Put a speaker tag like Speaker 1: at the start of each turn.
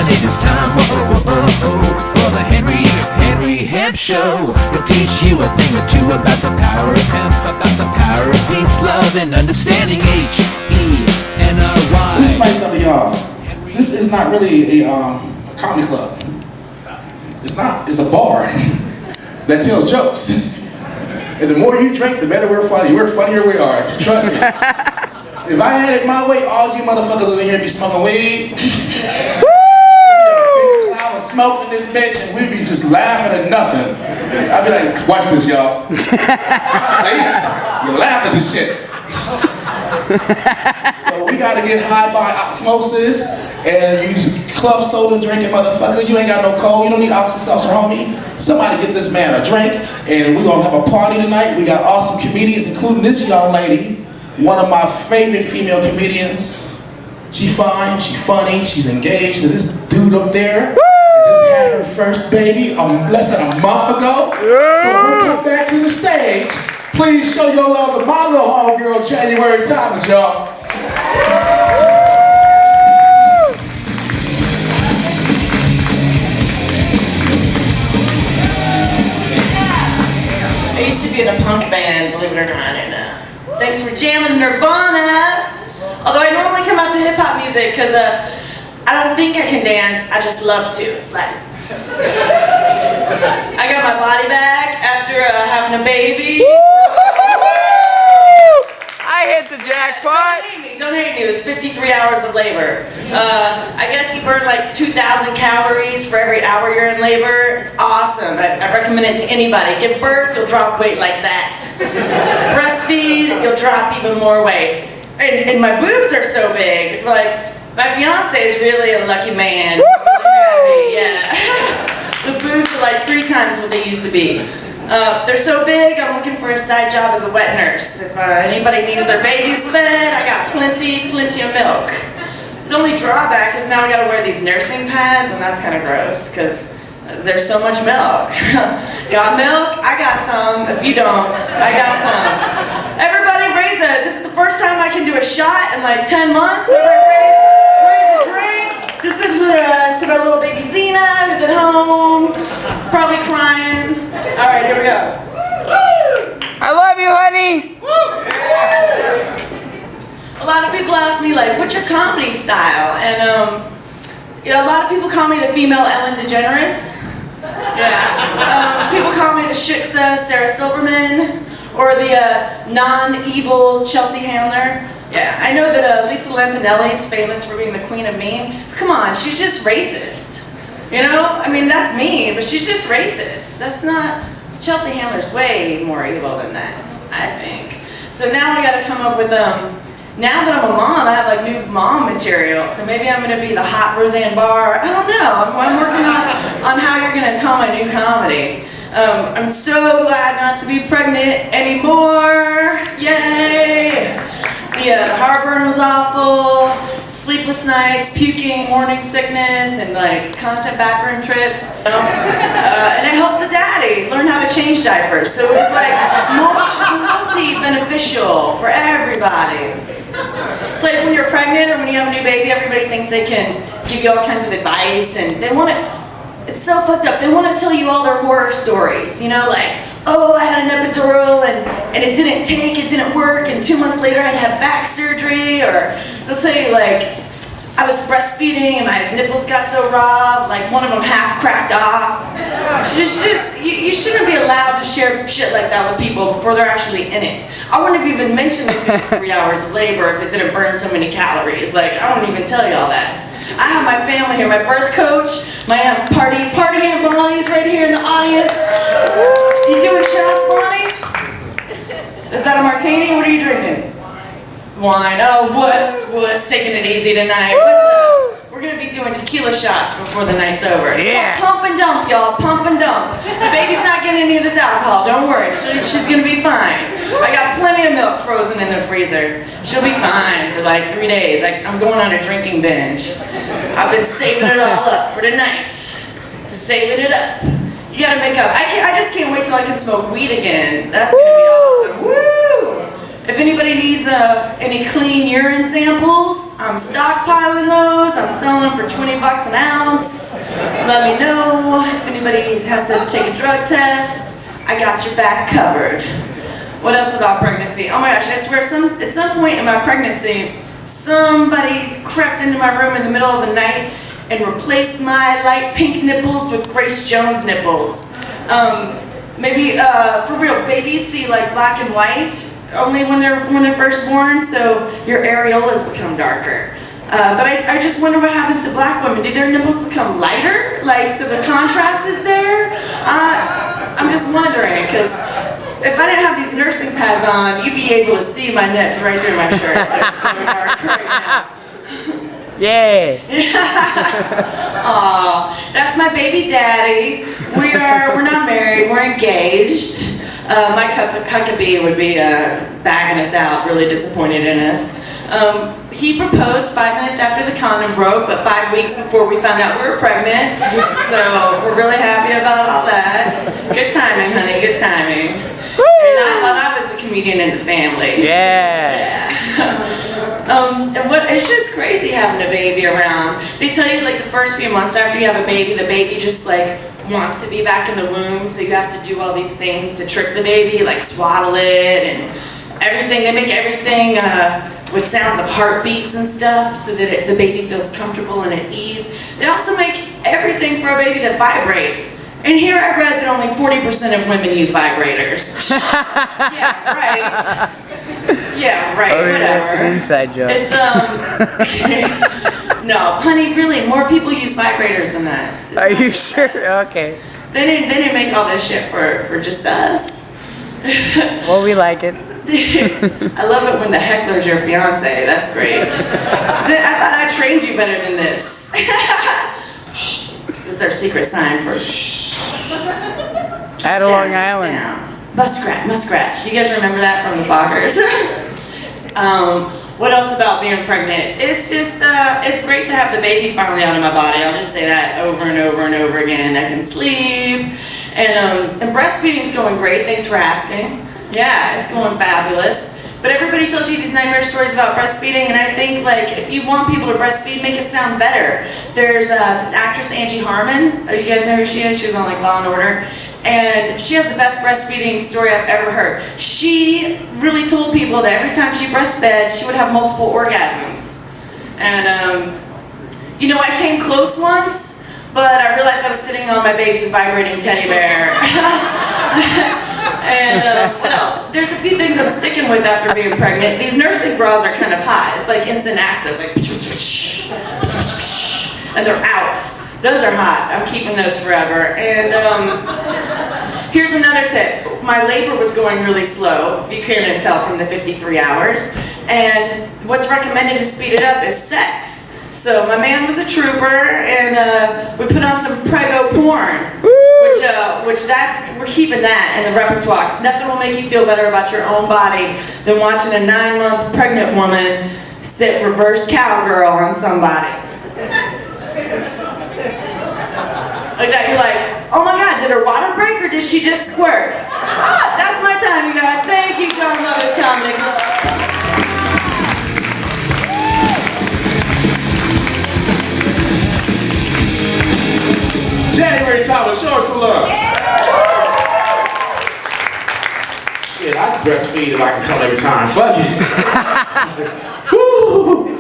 Speaker 1: and it is time for the Henry Hemp Show. He'll teach you a thing or two about the power of hemp, about the power of peace, love, and understanding. Henry.
Speaker 2: Let me explain something to y'all. This is not really a comedy club. It's not. It's a bar that tells jokes. And the more you drink, the better we're funny. We're funnier we are. Trust me. If I had it my way, all you motherfuckers over here be smoking weed. Woo! Big cloud of smoke in this bitch, and we'd be just laughing at nothing. I'd be like, watch this, y'all. See? You laugh at this shit. So we gotta get high by osmosis and use club soda drinking motherfucker. You ain't got no cold, you don't need oxytocin, homie. Somebody get this man a drink, and we're gonna have a party tonight. We got awesome comedians, including this young lady, one of my favorite female comedians. She fine, she funny, she's engaged to this dude up there. Just had her first baby less than a month ago. So when we come back to the stage, please show your love to my little homegirl, January Thomas, y'all.
Speaker 3: I used to be in a punk band, believe it or not, and thanks for jamming Nirvana. Although I normally come out to hip hop music because I don't think I can dance, I just love to. It's like I got my body back after having a baby.
Speaker 4: I hit the jackpot.
Speaker 3: Don't hate me, it was 53 hours of labor. I guess you burn like 2,000 calories for every hour you're in labor. It's awesome. I recommend it to anybody. Give birth, you'll drop weight like that. Breastfeed, you'll drop even more weight. And my boobs are so big. Like, my fiance is really a lucky man. Yeah. The boobs are like 3 times what they used to be. They're so big, I'm looking for a side job as a wet nurse. If anybody needs their babies fed, I got plenty of milk. The only drawback is now I gotta wear these nursing pads, and that's kind of gross, because there's so much milk. Got milk? I got some. If you don't, I got some. Everybody raise this is the first time I can do a shot in like 10 months. Everybody raise a drink. This is to my little baby Zena, who's at home, probably crying. All right, here we go.
Speaker 4: I love you, honey.
Speaker 3: A lot of people ask me, like, what's your comedy style? And you know, a lot of people call me the female Ellen DeGeneres. Yeah. People call me the Shiksa Sarah Silverman, or the non-evil Chelsea Handler. Yeah, I know that Lisa Lampanelli is famous for being the queen of mean, but come on, she's just racist. You know, I mean, that's me, but she's just racist. That's not, Chelsea Handler's way more evil than that, I think. So now we gotta come up with, now that I'm a mom, I have like new mom material, so maybe I'm gonna be the hot Roseanne Barr. I don't know, I'm working on how you're gonna call my new comedy. I'm so glad not to be pregnant anymore, yay! Yeah, the heartburn was awful, sleepless nights, puking, morning sickness, and like constant bathroom trips. You know? And I helped the daddy learn how to change diapers, so it was like multi-beneficial for everybody. It's like when you're pregnant or when you have a new baby, everybody thinks they can give you all kinds of advice, and they want to, it's so fucked up, they want to tell you all their horror stories, you know, like, oh, I had an epidural and it didn't take, it didn't work, and 2 months later I'd have back surgery, or they'll tell you like, I was breastfeeding and my nipples got so raw, like one of them half cracked off. It's just, you shouldn't be allowed to share shit like that with people before they're actually in it. I wouldn't have even mentioned the 3 hours of labor if it didn't burn so many calories. Like, I wouldn't even tell you all that. I have my family here, my birth coach, my party Aunt Bonnie's right here in the audience. You doing shots, Bonnie? Is that a martini? What are you drinking? Wine. Oh, wuss, taking it easy tonight. We're gonna be doing tequila shots before the night's over.
Speaker 4: Yeah.
Speaker 3: So pump and dump, y'all, pump and dump. The baby's not getting any of this alcohol, don't worry, she's gonna be fine. I got plenty of milk frozen in the freezer. She'll be fine for like 3 days. I'm going on a drinking binge. I've been saving it all up for tonight. Saving it up. You gotta make up. I just can't wait till I can smoke weed again. That's gonna be awesome. Woo! If anybody needs any clean urine samples, I'm stockpiling those. I'm selling them for 20 bucks an ounce. Let me know. If anybody has to take a drug test, I got your back covered. What else about pregnancy? Oh my gosh, I swear at some point in my pregnancy, somebody crept into my room in the middle of the night and replaced my light pink nipples with Grace Jones nipples. Maybe for real, babies see like black and white only when they're first born, so your areolas become darker. But I just wonder what happens to black women. Do their nipples become lighter? Like, so the contrast is there? I'm just wondering, because if I didn't have these nursing pads on, you'd be able to see my nips right through my shirt. They're so dark right now.
Speaker 4: Yeah.
Speaker 3: Aw, that's my baby daddy. We're not married, we're engaged. My huckabee would be bagging us out, really disappointed in us. He proposed 5 minutes after the condom broke, but 5 weeks before we found out we were pregnant. So we're really happy about all that. Good timing, honey, good timing. Woo! And I thought I was the comedian in the family.
Speaker 4: Yeah.
Speaker 3: And it's just crazy having a baby around. They tell you like the first few months after you have a baby, the baby just like wants to be back in the womb, so you have to do all these things to trick the baby, like swaddle it and everything. They make everything with sounds of heartbeats and stuff so that the baby feels comfortable and at ease. They also make everything for a baby that vibrates. And here I read that only 40% of women use vibrators. Yeah, right. Yeah, right,
Speaker 4: Oh, yeah,
Speaker 3: whatever.
Speaker 4: that's an inside joke.
Speaker 3: It's, no, honey, really, more people use vibrators than us. It's
Speaker 4: Are
Speaker 3: not
Speaker 4: you
Speaker 3: just
Speaker 4: sure?
Speaker 3: us.
Speaker 4: Okay.
Speaker 3: They didn't make all this shit for just us.
Speaker 4: Well, we like it.
Speaker 3: I love it when the heckler's your fiance. That's great. I thought I trained you better than this. Shh. This is our secret sign for shh.
Speaker 4: At a Long Island.
Speaker 3: Down. Muskrat. You guys remember that from the Fockers? What else about being pregnant? It's just, it's great to have the baby finally out of my body. I'll just say that over and over and over again. I can sleep. And breastfeeding's going great. Thanks for asking. Yeah, it's going fabulous. But everybody tells you these nightmare stories about breastfeeding, and I think, like, if you want people to breastfeed, make it sound better. There's this actress, Angie Harmon. You guys know who she is? She was on, like, Law & Order. And she has the best breastfeeding story I've ever heard. She really told people that every time she breastfed, she would have multiple orgasms. And, you know, I came close once, but I realized I was sitting on my baby's vibrating teddy bear. And what else? There's a few things I'm sticking with after being pregnant. These nursing bras are kind of hot. It's like instant access, like, and they're out. Those are hot. I'm keeping those forever. And here's another tip. My labor was going really slow, if you couldn't tell from the 53 hours. And what's recommended to speed it up is sex. So my man was a trooper, and we put on some prego porn, which we're keeping that in the repertoire. 'Cause nothing will make you feel better about your own body than watching a 9-month pregnant woman sit reverse cowgirl on somebody. Like that, you're like, oh my God, did her water break or did she just squirt? Ah, that's my time, you guys. Thank you, John Lovis Comedy Club.
Speaker 2: January Tyler, show us some love. Shit, I can breastfeed if I can come every time. Fuck it. Woo!